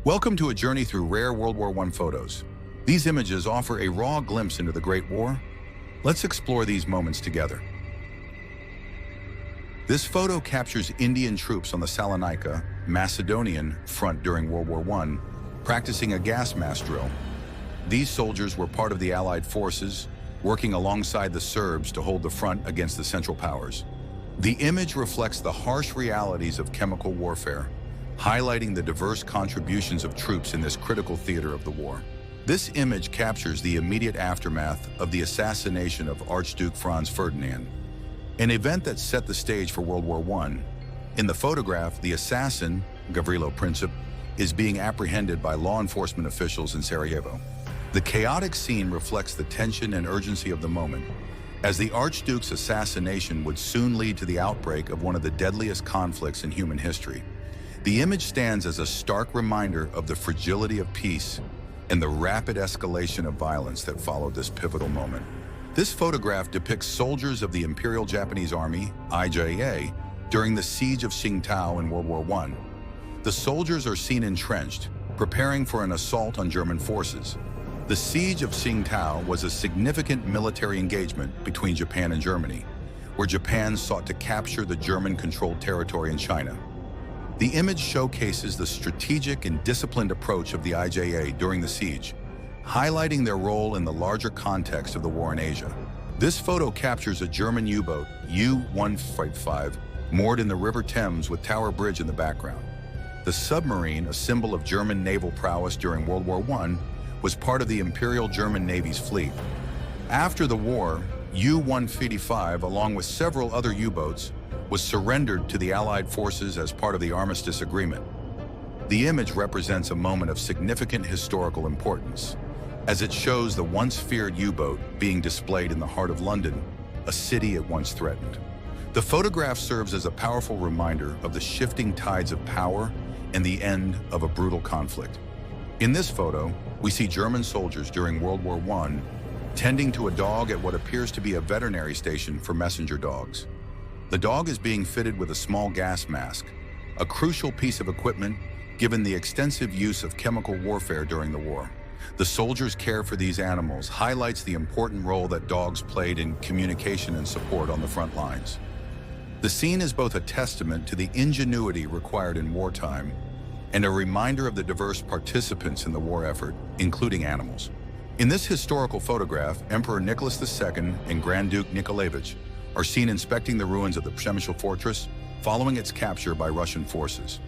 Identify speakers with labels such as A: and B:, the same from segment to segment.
A: Welcome to a journey through rare World War I photos. These images offer a raw glimpse into the Great War. Let's explore these moments together. This photo captures Indian troops on the Salonika, Macedonian front during World War I, practicing a gas mask drill. These soldiers were part of the Allied forces, working alongside the Serbs to hold the front against the Central Powers. The image reflects the harsh realities of chemical warfare, highlighting the diverse contributions of troops in this critical theater of the war. This image captures the immediate aftermath of the assassination of Archduke Franz Ferdinand, an event that set the stage for World War I. In the photograph, the assassin, Gavrilo Princip, is being apprehended by law enforcement officials in Sarajevo. The chaotic scene reflects the tension and urgency of the moment, as the Archduke's assassination would soon lead to the outbreak of one of the deadliest conflicts in human history. The image stands as a stark reminder of the fragility of peace and the rapid escalation of violence that followed this pivotal moment. This photograph depicts soldiers of the Imperial Japanese Army, IJA, during the siege of Tsingtao in World War I. The soldiers are seen entrenched, preparing for an assault on German forces. The siege of Tsingtao was a significant military engagement between Japan and Germany, where Japan sought to capture the German-controlled territory in China. The image showcases the strategic and disciplined approach of the IJA during the siege, highlighting their role in the larger context of the war in Asia. This photo captures a German U-boat, U-155, moored in the River Thames with Tower Bridge in the background. The submarine, a symbol of German naval prowess during World War I, was part of the Imperial German Navy's fleet. After the war, U-155, along with several other U-boats, was surrendered to the Allied forces as part of the Armistice Agreement. The image represents a moment of significant historical importance, as it shows the once feared U-boat being displayed in the heart of London, a city it once threatened. The photograph serves as a powerful reminder of the shifting tides of power and the end of a brutal conflict. In this photo, we see German soldiers during World War I tending to a dog at what appears to be a veterinary station for messenger dogs. The dog is being fitted with a small gas mask, a crucial piece of equipment given the extensive use of chemical warfare during the war. The soldiers' care for these animals highlights the important role that dogs played in communication and support on the front lines. The scene is both a testament to the ingenuity required in wartime and a reminder of the diverse participants in the war effort, including animals. In this historical photograph, Emperor Nicholas II and Grand Duke Nikolaevich are seen inspecting the ruins of the Przemysl fortress following its capture by Russian forces.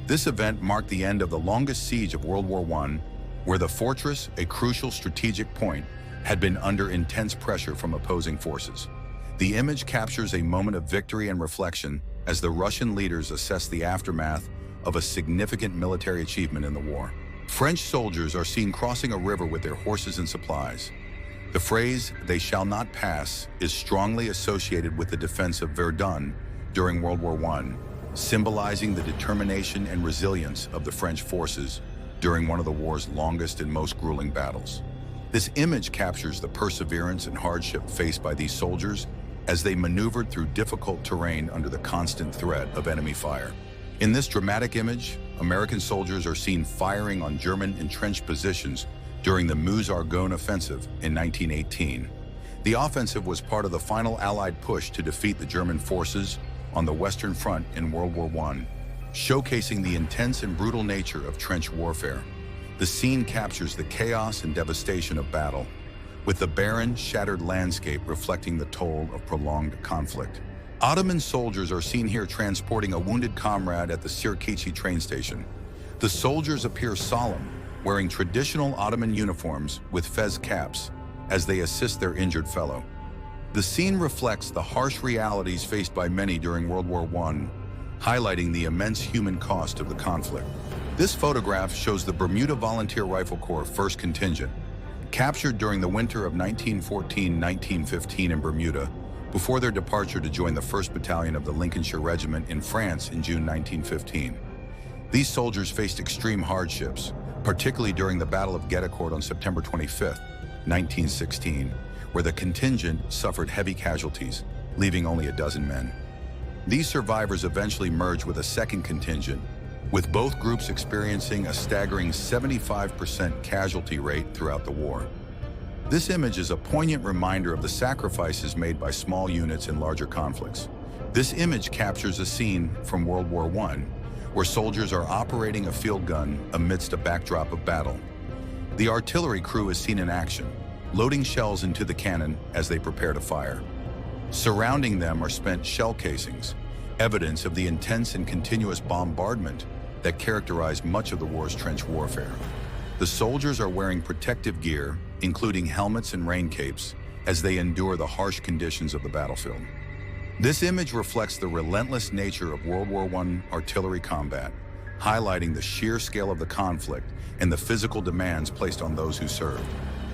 A: This event marked the end of the longest siege of World War I, where the fortress, a crucial strategic point, had been under intense pressure from opposing forces. The image captures a moment of victory and reflection as the Russian leaders assess the aftermath of a significant military achievement in the war. French soldiers are seen crossing a river with their horses and supplies. The phrase, "they shall not pass," is strongly associated with the defense of Verdun during World War I, symbolizing the determination and resilience of the French forces during one of the war's longest and most grueling battles. This image captures the perseverance and hardship faced by these soldiers as they maneuvered through difficult terrain under the constant threat of enemy fire. In this dramatic image, American soldiers are seen firing on German entrenched positions during the Meuse-Argonne offensive in 1918. The offensive was part of the final Allied push to defeat the German forces on the Western Front in World War I, showcasing the intense and brutal nature of trench warfare. The scene captures the chaos and devastation of battle, with the barren, shattered landscape reflecting the toll of prolonged conflict. Ottoman soldiers are seen here transporting a wounded comrade at the Sirkici train station. The soldiers appear solemn, wearing traditional Ottoman uniforms with fez caps as they assist their injured fellow. The scene reflects the harsh realities faced by many during World War I, highlighting the immense human cost of the conflict. This photograph shows the Bermuda Volunteer Rifle Corps 1st Contingent, captured during the winter of 1914-1915 in Bermuda, before their departure to join the 1st Battalion of the Lincolnshire Regiment in France in June 1915. These soldiers faced extreme hardships, particularly during the Battle of Getacourt on September 25, 1916, where the contingent suffered heavy casualties, leaving only a dozen men. These survivors eventually merged with a 2nd contingent, with both groups experiencing a staggering 75% casualty rate throughout the war. This image is a poignant reminder of the sacrifices made by small units in larger conflicts. This image captures a scene from World War I, where soldiers are operating a field gun amidst a backdrop of battle. The artillery crew is seen in action, loading shells into the cannon as they prepare to fire. Surrounding them are spent shell casings, evidence of the intense and continuous bombardment that characterized much of the war's trench warfare. The soldiers are wearing protective gear, including helmets and rain capes, as they endure the harsh conditions of the battlefield. This image reflects the relentless nature of World War I artillery combat, highlighting the sheer scale of the conflict and the physical demands placed on those who served.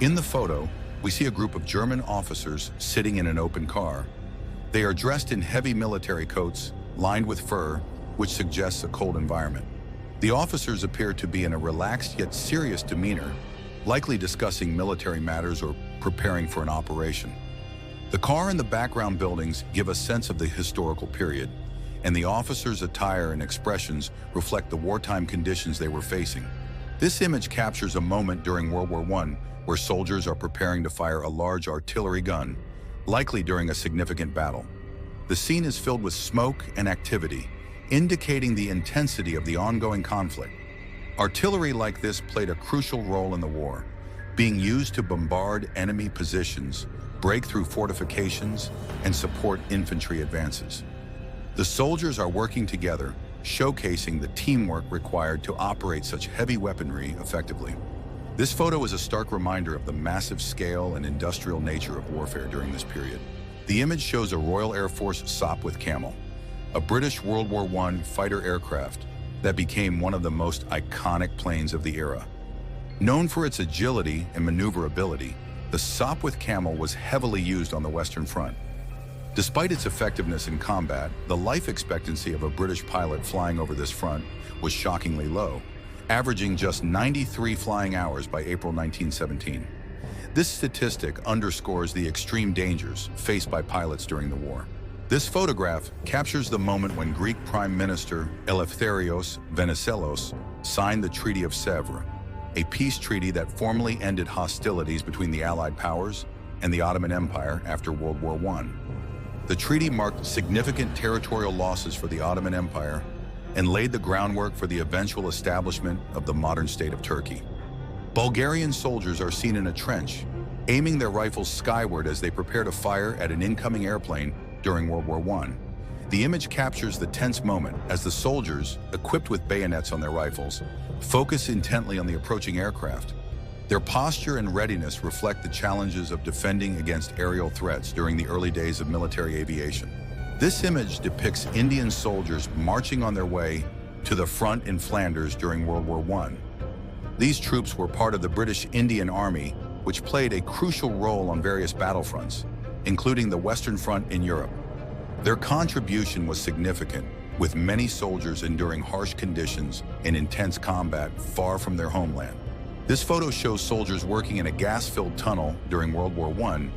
A: In the photo, we see a group of German officers sitting in an open car. They are dressed in heavy military coats, lined with fur, which suggests a cold environment. The officers appear to be in a relaxed yet serious demeanor, likely discussing military matters or preparing for an operation. The car and the background buildings give a sense of the historical period, and the officers' attire and expressions reflect the wartime conditions they were facing. This image captures a moment during World War I where soldiers are preparing to fire a large artillery gun, likely during a significant battle. The scene is filled with smoke and activity, indicating the intensity of the ongoing conflict. Artillery like this played a crucial role in the war, being used to bombard enemy positions, break through fortifications, and support infantry advances. The soldiers are working together, showcasing the teamwork required to operate such heavy weaponry effectively. This photo is a stark reminder of the massive scale and industrial nature of warfare during this period. The image shows a Royal Air Force Sopwith Camel, a British World War I fighter aircraft that became one of the most iconic planes of the era. Known for its agility and maneuverability, the Sopwith Camel was heavily used on the Western Front. Despite its effectiveness in combat, the life expectancy of a British pilot flying over this front was shockingly low, averaging just 93 flying hours by April 1917. This statistic underscores the extreme dangers faced by pilots during the war. This photograph captures the moment when Greek Prime Minister Eleftherios Venizelos signed the Treaty of Sèvres, a peace treaty that formally ended hostilities between the Allied powers and the Ottoman Empire after World War I. The treaty marked significant territorial losses for the Ottoman Empire and laid the groundwork for the eventual establishment of the modern state of Turkey. Bulgarian soldiers are seen in a trench, aiming their rifles skyward as they prepare to fire at an incoming airplane during World War I. The image captures the tense moment as the soldiers, equipped with bayonets on their rifles, focus intently on the approaching aircraft. Their posture and readiness reflect the challenges of defending against aerial threats during the early days of military aviation. This image depicts Indian soldiers marching on their way to the front in Flanders during World War I. These troops were part of the British Indian Army, which played a crucial role on various battlefronts, including the Western Front in Europe. Their contribution was significant, with many soldiers enduring harsh conditions and intense combat far from their homeland. This photo shows soldiers working in a gas-filled tunnel during World War I,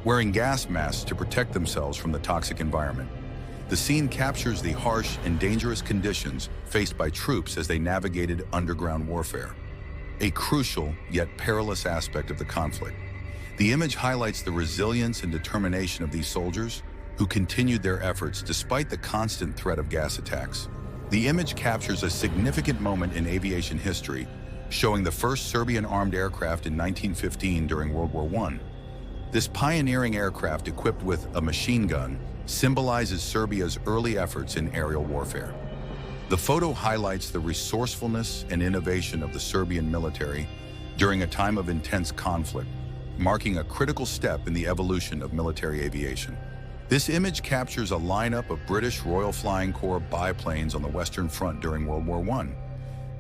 A: wearing gas masks to protect themselves from the toxic environment. The scene captures the harsh and dangerous conditions faced by troops as they navigated underground warfare, a crucial yet perilous aspect of the conflict. The image highlights the resilience and determination of these soldiers who continued their efforts despite the constant threat of gas attacks. The image captures a significant moment in aviation history, showing the first Serbian armed aircraft in 1915 during World War I. This pioneering aircraft, equipped with a machine gun, symbolizes Serbia's early efforts in aerial warfare. The photo highlights the resourcefulness and innovation of the Serbian military during a time of intense conflict, marking a critical step in the evolution of military aviation. This image captures a lineup of British Royal Flying Corps biplanes on the Western Front during World War I.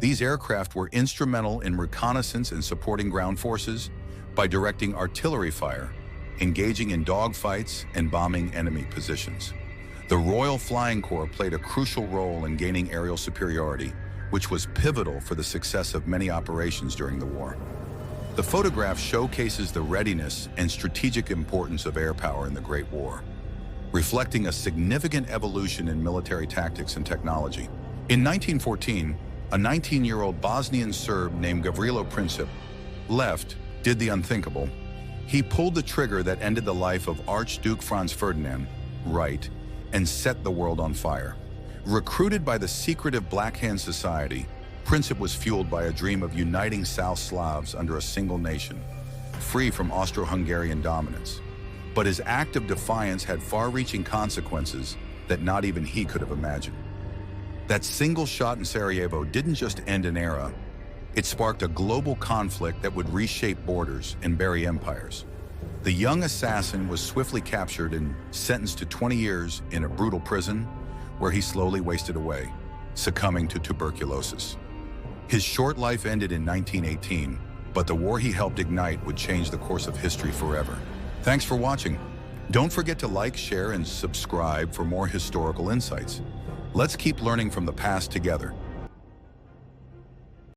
A: These aircraft were instrumental in reconnaissance and supporting ground forces by directing artillery fire, engaging in dogfights, and bombing enemy positions. The Royal Flying Corps played a crucial role in gaining aerial superiority, which was pivotal for the success of many operations during the war. The photograph showcases the readiness and strategic importance of air power in the Great War, reflecting a significant evolution in military tactics and technology. In 1914, a 19-year-old Bosnian Serb named Gavrilo Princip did the unthinkable. He pulled the trigger that ended the life of Archduke Franz Ferdinand, and set the world on fire. Recruited by the secretive Black Hand Society, Princip was fueled by a dream of uniting South Slavs under a single nation, free from Austro-Hungarian dominance. But his act of defiance had far-reaching consequences that not even he could have imagined. That single shot in Sarajevo didn't just end an era, it sparked a global conflict that would reshape borders and bury empires. The young assassin was swiftly captured and sentenced to 20 years in a brutal prison where he slowly wasted away, succumbing to tuberculosis. His short life ended in 1918, but the war he helped ignite would change the course of history forever. Thanks for watching. Don't forget to like, share, and subscribe for more historical insights. Let's keep learning from the past together.